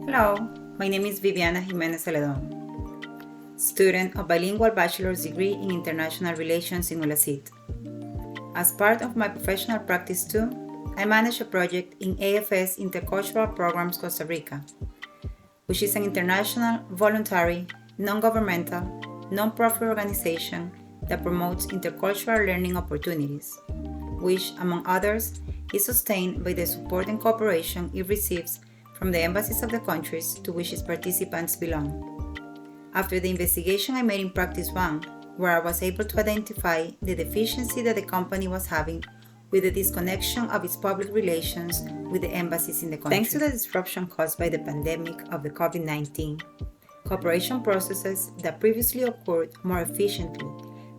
Hello, my name is Viviana Jiménez Zeledón, student of bilingual bachelor's degree in international relations in ULACIT. As part of my professional practice too, I manage a project in AFS Intercultural Programs Costa Rica, which is an international, voluntary, non-governmental, non-profit organization that promotes intercultural learning opportunities, which, among others, is sustained by the support and cooperation it receives from the embassies of the countries to which its participants belong. After the investigation I made in Practice 1, where I was able to identify the deficiency that the company was having with the disconnection of its public relations with the embassies in the country. Thanks to the disruption caused by the pandemic of the COVID-19, cooperation processes that previously occurred more efficiently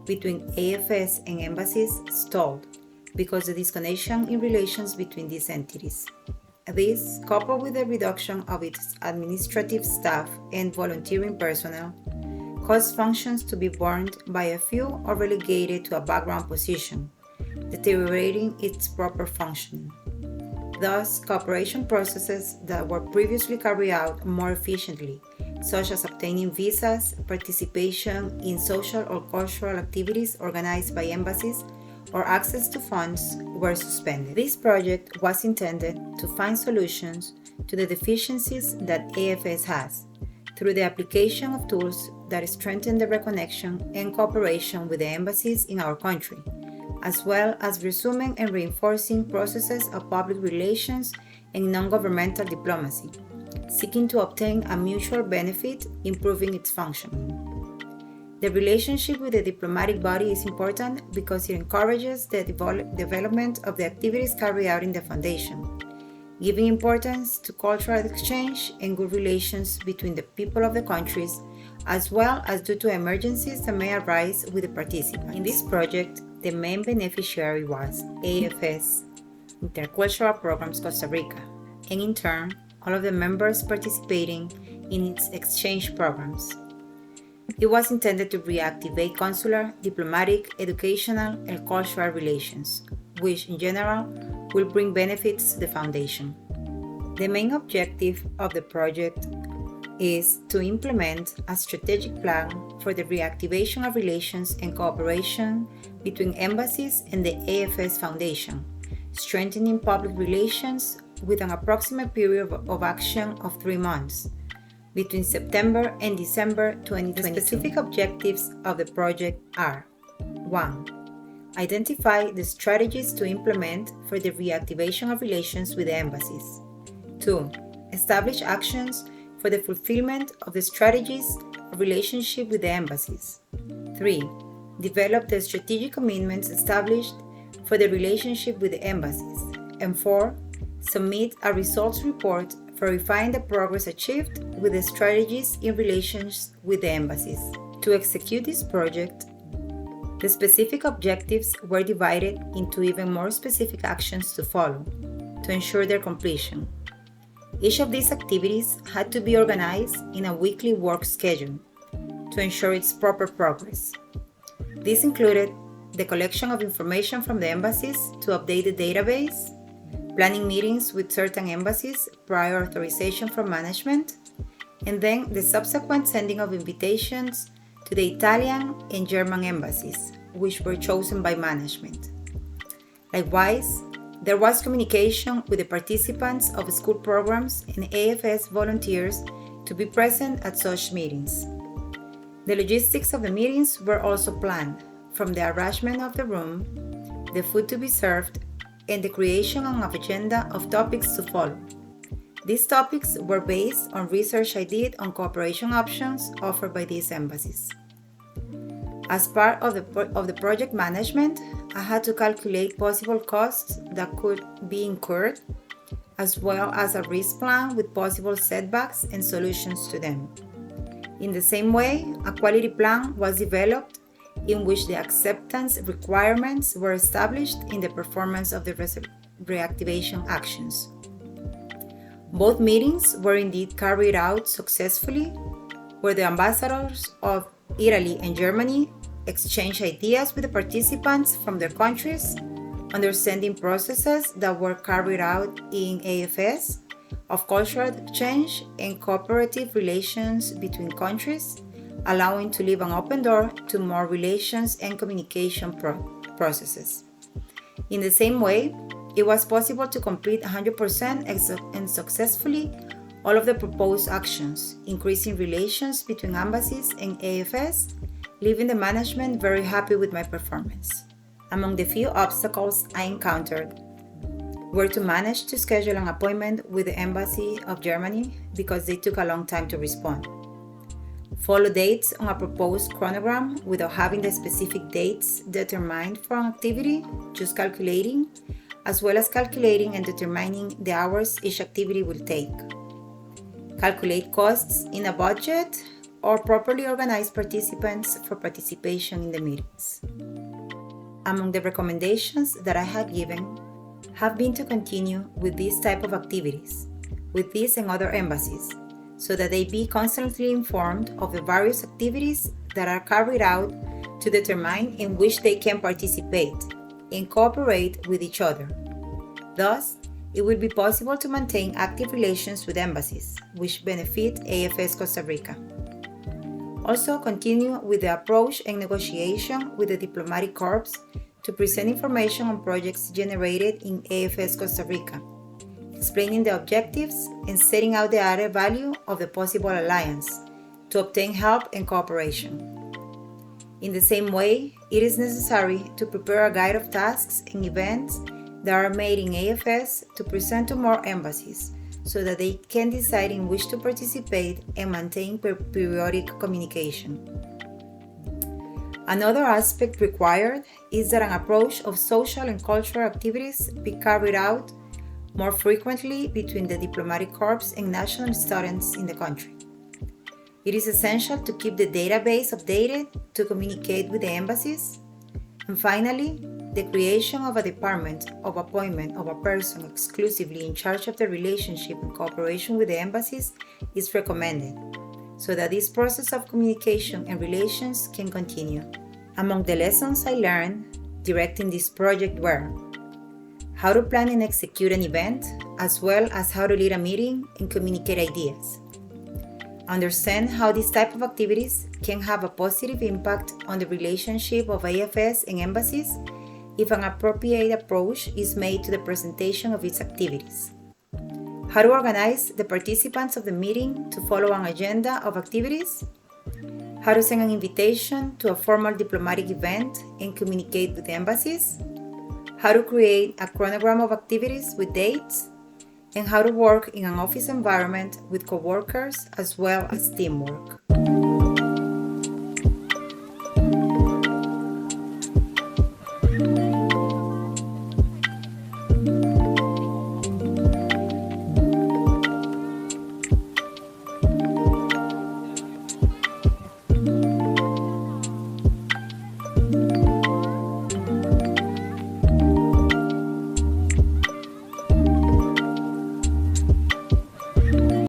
between AFS and embassies stalled because of the disconnection in relations between these entities. This, coupled with the reduction of its administrative staff and volunteering personnel, caused functions to be borne by a few or relegated to a background position, deteriorating its proper functioning. Thus, cooperation processes that were previously carried out more efficiently, such as obtaining visas, participation in social or cultural activities organized by embassies, or access to funds, were suspended. This project was intended to find solutions to the deficiencies that AFS has through the application of tools that strengthen the reconnection and cooperation with the embassies in our country, as well as resuming and reinforcing processes of public relations and non-governmental diplomacy, seeking to obtain a mutual benefit, improving its functioning. The relationship with the diplomatic body is important because it encourages the development of the activities carried out in the foundation, giving importance to cultural exchange and good relations between the people of the countries, as well as due to emergencies that may arise with the participants. In this project, the main beneficiary was AFS, Intercultural Programs Costa Rica, and in turn, all of the members participating in its exchange programs. It was intended to reactivate consular, diplomatic, educational, and cultural relations, which in general will bring benefits to the foundation. The main objective of the project is to implement a strategic plan for the reactivation of relations and cooperation between embassies and the AFS Foundation, strengthening public relations with an approximate period of action of 3 months, between September and December 2022. The specific objectives of the project are: 1. Identify the strategies to implement for the reactivation of relations with the embassies. 2. Establish actions for the fulfillment of the strategies of relationship with the embassies. 3. Develop the strategic commitments established for the relationship with the embassies. And 4. Submit a results report verifying the progress achieved with the strategies in relations with the embassies. To execute this project, the specific objectives were divided into even more specific actions to follow to ensure their completion. Each of these activities had to be organized in a weekly work schedule to ensure its proper progress. This included the collection of information from the embassies to update the database, planning meetings with certain embassies prior authorization from management, and then the subsequent sending of invitations to the Italian and German embassies, which were chosen by management. Likewise, there was communication with the participants of school programs and AFS volunteers to be present at such meetings. The logistics of the meetings were also planned, from the arrangement of the room, the food to be served, and the creation of an agenda of topics to follow. These topics were based on research I did on cooperation options offered by these embassies. As part of the project management, I had to calculate possible costs that could be incurred, as well as a risk plan with possible setbacks and solutions to them. In the same way, a quality plan was developed in which the acceptance requirements were established in the performance of the reactivation actions. Both meetings were indeed carried out successfully, where the ambassadors of Italy and Germany exchanged ideas with the participants from their countries, understanding processes that were carried out in AFS, of cultural exchange and cooperative relations between countries, allowing to leave an open door to more relations and communication processes. In the same way, it was possible to complete 100% and successfully all of the proposed actions, increasing relations between embassies and AFS, leaving the management very happy with my performance. Among the few obstacles I encountered were to manage to schedule an appointment with the Embassy of Germany because they took a long time to respond. Follow dates on a proposed chronogram without having the specific dates determined for an activity, just calculating, as well as calculating and determining the hours each activity will take. Calculate costs in a budget or properly organize participants for participation in the meetings. Among the recommendations that I have given have been to continue with these type of activities, with these and other embassies, so that they be constantly informed of the various activities that are carried out to determine in which they can participate and cooperate with each other. Thus, it will be possible to maintain active relations with embassies, which benefit AFS Costa Rica. Also, continue with the approach and negotiation with the diplomatic corps to present information on projects generated in AFS Costa Rica, explaining the objectives and setting out the added value of the possible alliance to obtain help and cooperation. In the same way, it is necessary to prepare a guide of tasks and events that are made in AFS to present to more embassies so that they can decide in which to participate and maintain periodic communication. Another aspect required is that an approach of social and cultural activities be carried out more frequently between the diplomatic corps and national students in the country. It is essential to keep the database updated to communicate with the embassies. And finally, the creation of a department of appointment of a person exclusively in charge of the relationship and cooperation with the embassies is recommended, so that this process of communication and relations can continue. Among the lessons I learned directing this project were how to plan and execute an event, as well as how to lead a meeting and communicate ideas. Understand how these type of activities can have a positive impact on the relationship of AFS and embassies if an appropriate approach is made to the presentation of its activities. How to organize the participants of the meeting to follow an agenda of activities. How to send an invitation to a formal diplomatic event and communicate with embassies. How to create a chronogram of activities with dates. And how to work in an office environment with coworkers as well as teamwork.